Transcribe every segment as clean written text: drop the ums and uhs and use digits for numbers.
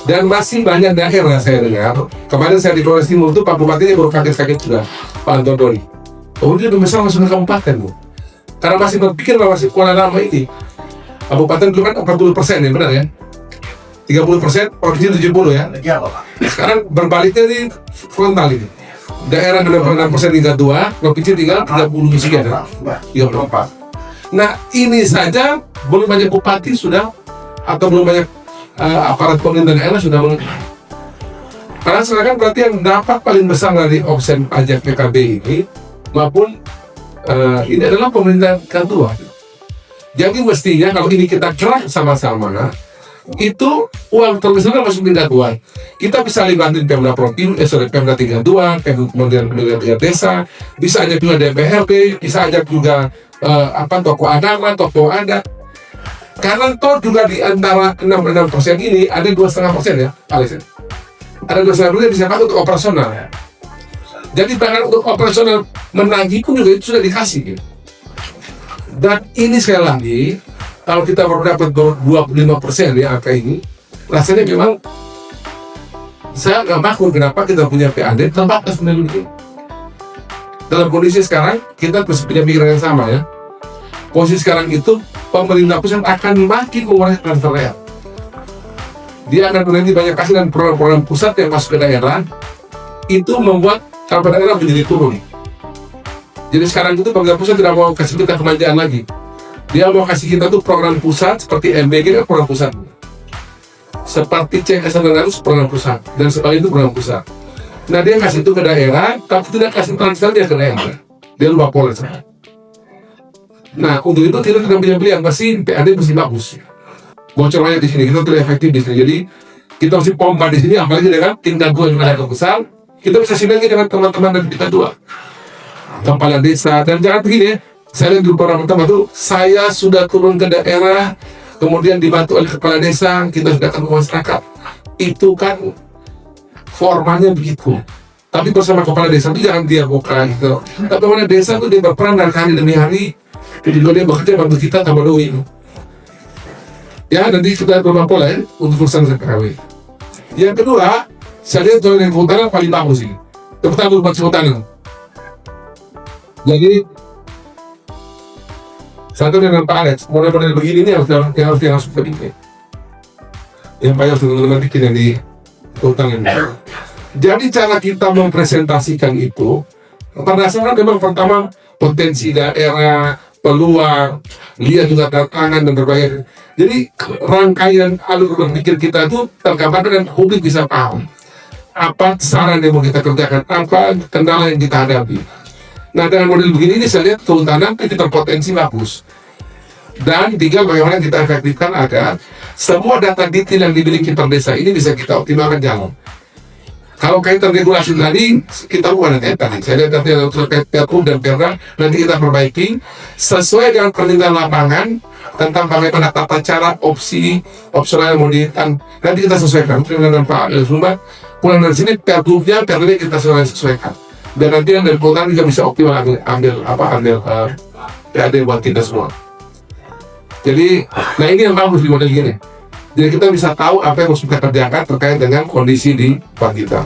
Dan masih banyak daerah saya dengar, kemarin saya di Flores Timur itu Pak Bupatinya baru kaget-kaget juga, Pak Antodori. Oh dia udah besar masuk ke kabupaten bu. Karena masih berpikir bahwa masih Kuala Lama ini, kabupaten dulu kan 40% ya benar ya? 30%, provinsi 70 ya. Sekarang berbaliknya ini frontal ini. Daerah 66% tinggal 2, provinsi tinggal 30 sekian ya. 34. Nah ini saja belum banyak bupati sudah, atau belum banyak aparat pemerintah daerah sudah mengerti. Karena sekarang berarti yang dapat paling besar dari opsi pajak PKB ini maupun ini adalah pemerintah kedua. Jadi mestinya kalau ini kita gerak sama-sama, itu uang terbesar masuk tingkat 2. Kita bisa libatin Pemda Provinsi, Pemda tingkat 2, kemudian Pemda desa, bisa ajak juga DPRD, bisa ajak juga tokoh agama, tokoh adat. Karena toh juga di antara 66% ini ada 2,5% ya, Alex. Ada 2,5% bisa pakai untuk operasional. Jadi bahkan untuk operasional menagih pun juga itu sudah dikasih. Gitu. Dan ini sekali lagi, kalau kita berdapat 25% di angka ini, rasanya memang saya nggak makhluk kenapa kita punya PAD terbatas menurut ini. Dalam kondisi sekarang kita masih punya pikiran yang sama ya. Posisi sekarang itu pemerintah pusat akan makin mengurangi transfer daerah. Dia akan menjadi banyak kasih dan program-program pusat yang masuk ke daerah itu membuat transfer daerah menjadi turun. Jadi sekarang itu pemerintah pusat tidak mau kasih kita kemanjaan lagi. Dia mau kasih kita tuh program pusat seperti MBG kan program pusat, seperti CSR program pusat dan sebagainya itu program pusat. Nah dia kasih itu ke daerah, tapi tidak kasih transfer dia ke daerah. Dia lupa pola. Nah untuk itu kita tidak punya pilihan, pasti PAD mesti bagus. Bocornya di sini kita tidak efektif di sini. Jadi kita mesti pompa di sini, apalagi dengan tingkat 2 yang ada besar, kita bisa sinergi dengan teman-teman dari tingkat 2, kepala desa. Dan jangan begini ya, saya lihat di beberapa tempat tuh, saya sudah turun ke daerah, kemudian dibantu oleh kepala desa, kita sudah ketemu masyarakat. Itu kan formanya begitu. Tapi bersama kepala desa itu jangan dia buka gitu. Tapi kepala desa itu dia berperan dari hari demi hari. Jadi dia bekerja bantu kita tambah doi. Ya, nanti kita berubah pola ya untuk urusan PKW. Yang kedua, saya lihat zona yang kehutanan paling bagus ini. Tepatnya untuk kehutanan. Jadi satu dengan Pak Alex, model-model begini ini harus kita bikin. Yang banyak teman-teman bikin yang di kehutanan. Jadi cara kita mempresentasikan itu, pada dasarnya memang pertama potensi daerah, peluang, lihat juga tantangan dan berbagai. Jadi rangkaian alur berpikir kita itu tergambar dan publik bisa paham apa saran yang mau kita kerjakan, apa kendala yang kita hadapi. Nah dengan model begini ini saya lihat kehutanan itu berpotensi bagus. Dan tiga, bagaimana kita efektifkan agar semua data detail yang dimiliki per desa ini bisa kita optimalkan jalan. Kalau kaitan regulasi tadi, kita bukan nanti tadi. Saya lihat nanti terkait Perpu dan Perda, nanti kita perbaiki sesuai dengan permintaan lapangan tentang bagaimana tata cara opsional yang mau ditan. Nanti kita sesuaikan dengan Pak Sumba. Pulang dari sini Perpu-nya, Perda kita sesuaikan. Dan nanti yang dari kota juga bisa optimal ambil PAD buat kita semua. Jadi, nah ini yang bagus di model gini. Jadi kita bisa tahu apa yang harus kita kerjakan terkait dengan kondisi di tempat kita.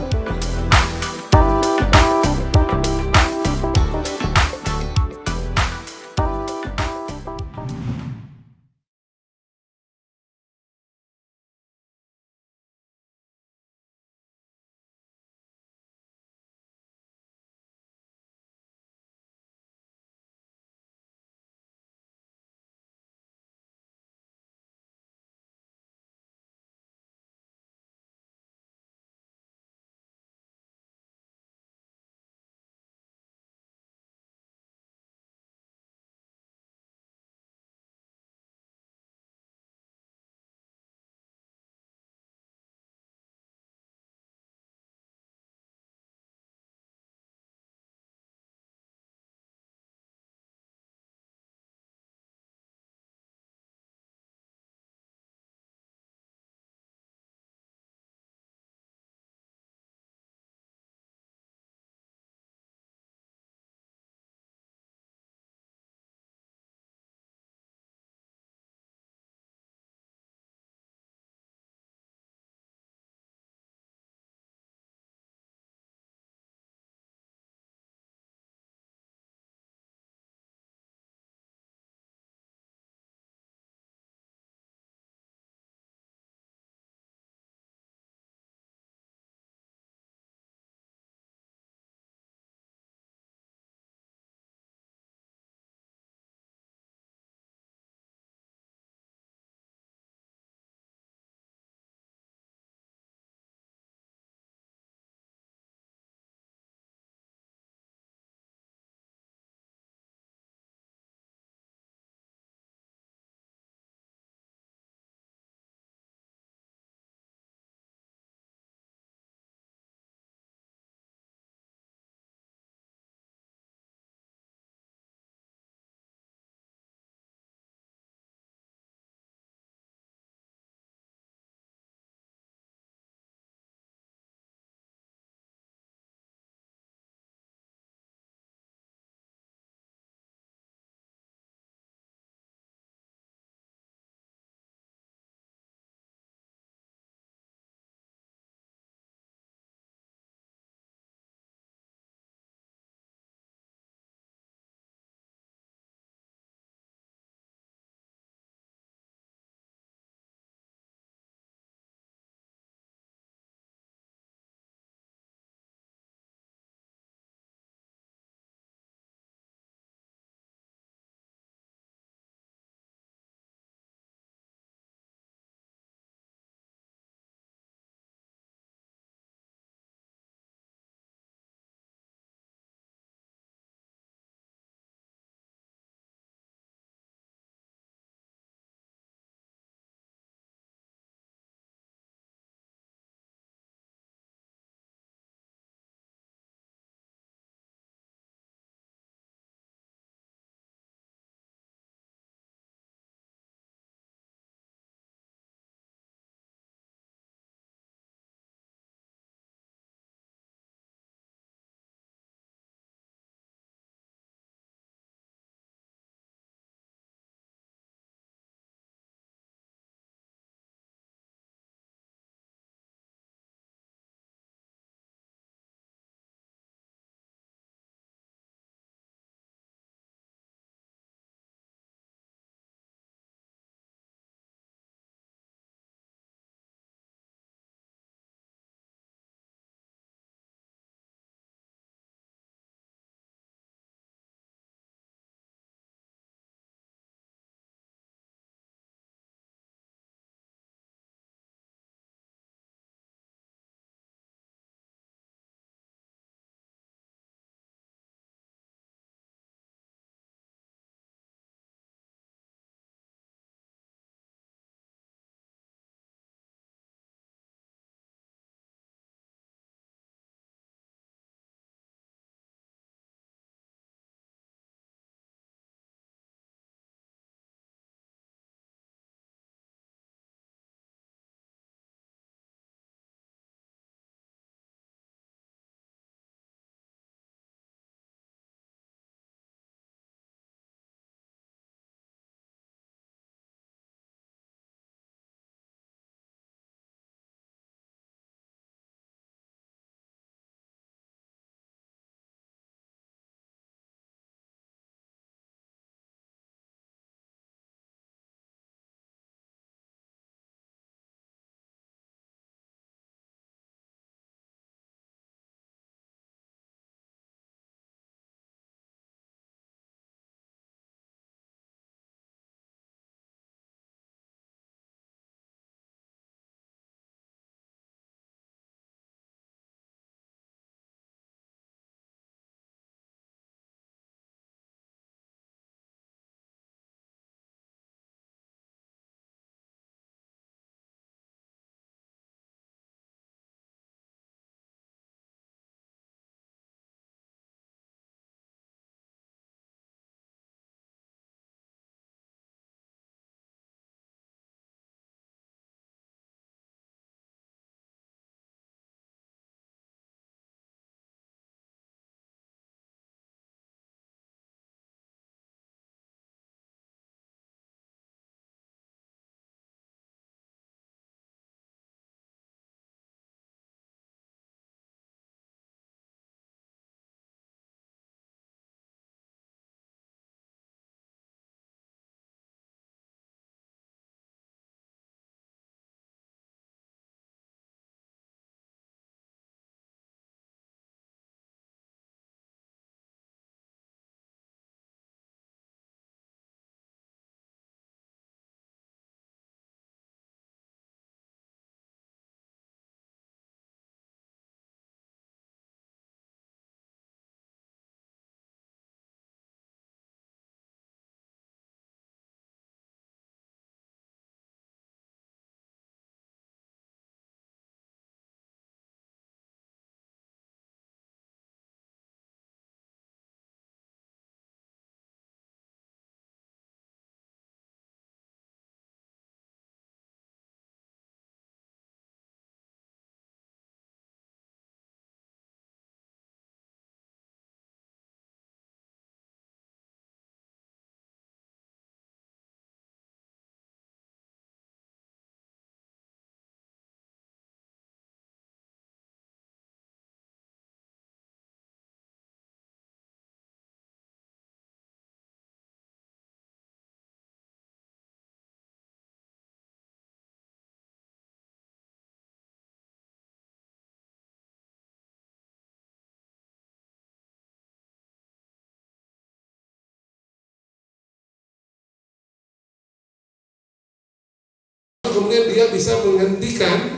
kemudian dia bisa menghentikan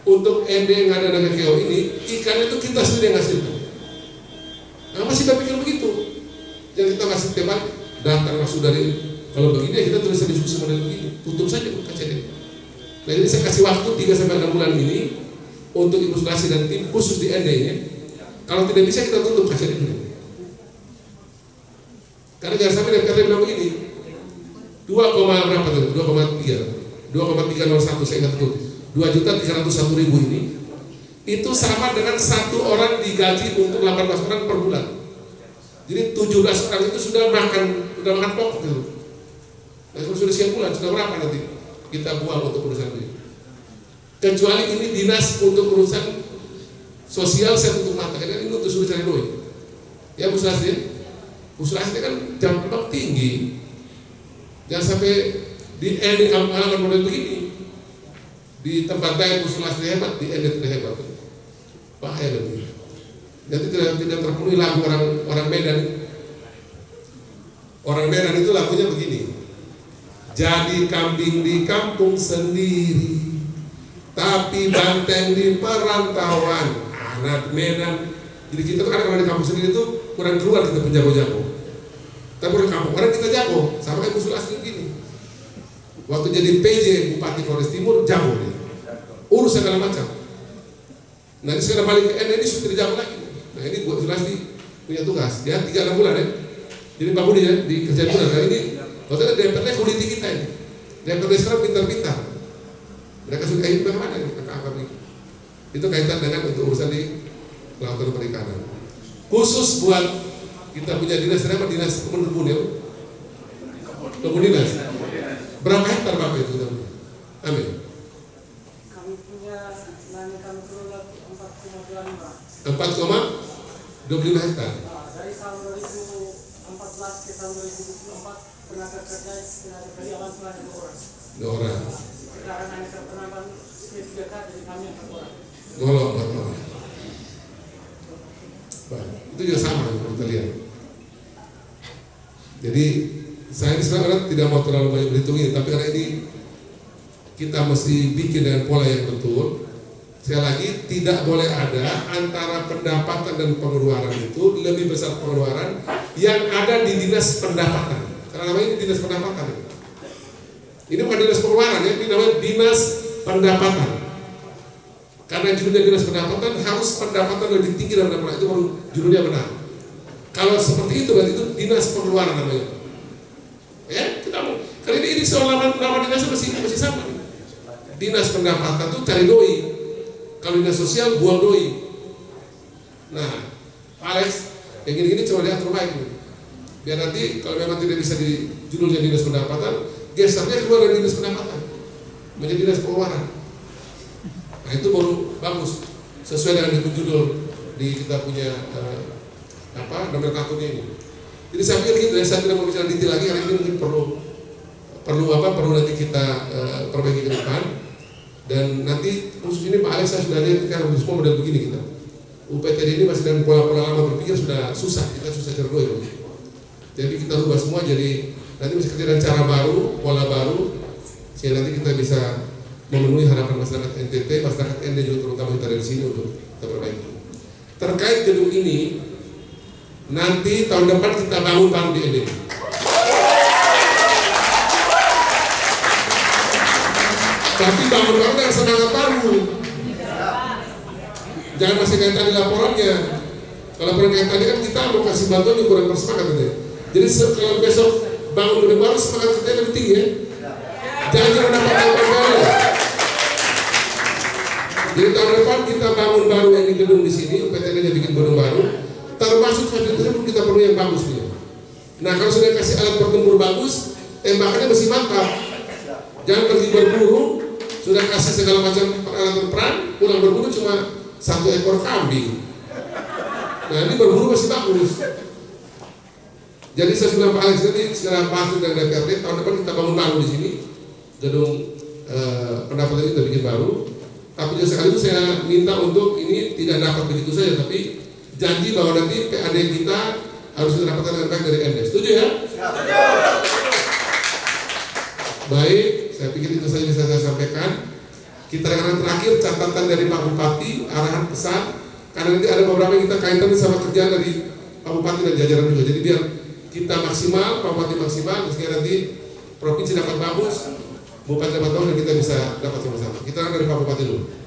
untuk ND yang ada dengan KO ini, ikan itu kita sendiri yang ngasih. Nah, masih kita pikir begitu. Yang kita ngasih teman datang langsung dari, kalau begini kita tulis diskusi model begini, tutup saja kaca ini. Nah, jadi saya kasih waktu 3-6 bulan ini untuk Ibu Sulasi dan tim khusus di ND nya. Kalau tidak bisa kita tutup kaca ini. Karena jangan sampai DPRD bilang begini, 2,301 saya ingat betul, 2.301.000 ini itu sama dengan satu orang digaji untuk 18 orang per bulan. Jadi 17 orang itu sudah makan pokok gitu. Nah, sudah sekian bulan, sudah berapa nanti kita buang untuk urusan ini? Kecuali ini dinas untuk urusan sosial, saya tutup mata. Karena ini untuk suruh cari duit. Ya Bu Sulasi, Bu Sulasi kan jam terbang tinggi. Jangan sampai di kampung halaman model begini. Di tempat lain Bu Sulasi hebat, di tidak hebat. Bahaya lebih. Jadi tidak terpenuhi lagu orang Medan. Orang Medan itu lagunya begini. Jadi kambing di kampung sendiri, tapi banteng di perantauan. Anak Medan. Jadi kita kan kalau di kampung sendiri itu kurang keluar kita penjago-jago. Tapi di kampung orang kita jago. Sama kayak Bu Sulasi gini. Waktu jadi PJ Bupati Flores Timur jago nih. Urus segala macam. Nah ini sekarang balik ke ini sudah tidak jago lagi. Nah ini Bu Sulasi punya tugas. Ya 3-6 bulan ya. Jadi Pak Budi ya di kerjaan bulan. Nah ini kalau DPRD kuliti kita ini. DPRD sekarang pintar-pintar. Mereka sudah ingin bagaimana ini kakak-kakak ini. Itu kaitan dengan untuk urusan di kelautan perikanan. Khusus buat kita punya dinas kebun ya. Kebun dinas. Berapa hektar Bapak itu? Amin. Kami punya lahan kami kelola 4,25 hektar. Dari tahun 2014 ke tahun 2024 tenaga kerja karyawan telah 2 orang. 2 orang. Sekarang hanya penambahan 3 kali jadi kami yang 4 orang. Golong 4 orang. Itu juga sama kita lihat. Jadi saya ini sebenarnya tidak mau terlalu banyak berhitung ini, tapi karena ini kita mesti bikin dengan pola yang betul. Sekali lagi tidak boleh ada antara pendapatan dan pengeluaran itu lebih besar pengeluaran yang ada di dinas pendapatan. Karena namanya ini dinas pendapatan. Ini bukan dinas pengeluaran ya, ini namanya dinas pendapatan. Karena judulnya dinas pendapatan harus pendapatan lebih tinggi dari pendapatan itu baru judulnya benar. Kalau seperti itu berarti itu dinas pengeluaran namanya. Ya, kita mau. Kali ini soal nama dinas masih sama. Dinas pendapatan itu cari doi. Kalau dinas sosial buang doi. Nah, Alex, yang gini-gini coba lihat terbaik. Biar nanti kalau memang tidak bisa di judulnya dinas pendapatan, gesernya keluar dari dinas pendapatan menjadi dinas pengeluaran. Nah itu baru bagus sesuai dengan judul di kita punya nomenklaturnya ini. Jadi saya pikir gitu ya, saya tidak mau bicara detail lagi karena ini mungkin perlu nanti kita perbaiki ke depan. Dan nanti khusus ini Pak Alex saya sudah lihat kan semua model begini kita. UPTD ini masih dengan pola-pola lama berpikir sudah susah, kita susah cergoy. Jadi kita rubah semua jadi nanti mesti kerja dengan cara baru, pola baru, sehingga nanti kita bisa memenuhi harapan masyarakat NTT, masyarakat ND juga terutama kita dari sini untuk kita perbaiki. Terkait gedung ini, nanti tahun depan kita bangun baru di ND. Tapi bangun baru dengan semangat baru. Jangan masih kayak tadi laporannya. Kalau laporan kayak tadi kan kita mau kasih bantuan yang kurang bersemangat katanya. Jadi kalau besok bangun gedung baru semangat kita lebih tinggi ya. Jangan mendapatkan baru. Jadi tahun depan kita bangun baru yang di gedung di sini, UPTD-nya bikin gedung baru, termasuk fasilitasnya pun kita perlu yang bagus punya. Nah kalau sudah kasih alat bertempur bagus, tembakannya mesti mantap. Jangan pergi berburu, sudah kasih segala macam peralatan perang, pulang berburu cuma 1 ekor kambing. Nah ini berburu masih bagus. Jadi saya bilang Pak Alex nanti segala bahas dengan DPRD tahun depan kita bangun baru di sini, gedung pendapatan kita bikin baru. Tapi juga sekali itu saya minta untuk ini tidak dapat begitu saja, tapi janji bahwa nanti PAD kita harus mendapatkan dengan baik dari ND. Setuju ya? Baik, saya pikir itu saja bisa saya sampaikan. Kita yang terakhir catatan dari Pak Bupati, arahan pesan, karena nanti ada beberapa yang kita kaitkan sama kerjaan dari Pak Bupati dan jajaran juga. Jadi biar kita maksimal, Pak Bupati maksimal, sehingga nanti provinsi dapat bagus, Bupati dapat bagus dan kita bisa dapat sama-sama. Kita dari Pak Bupati dulu.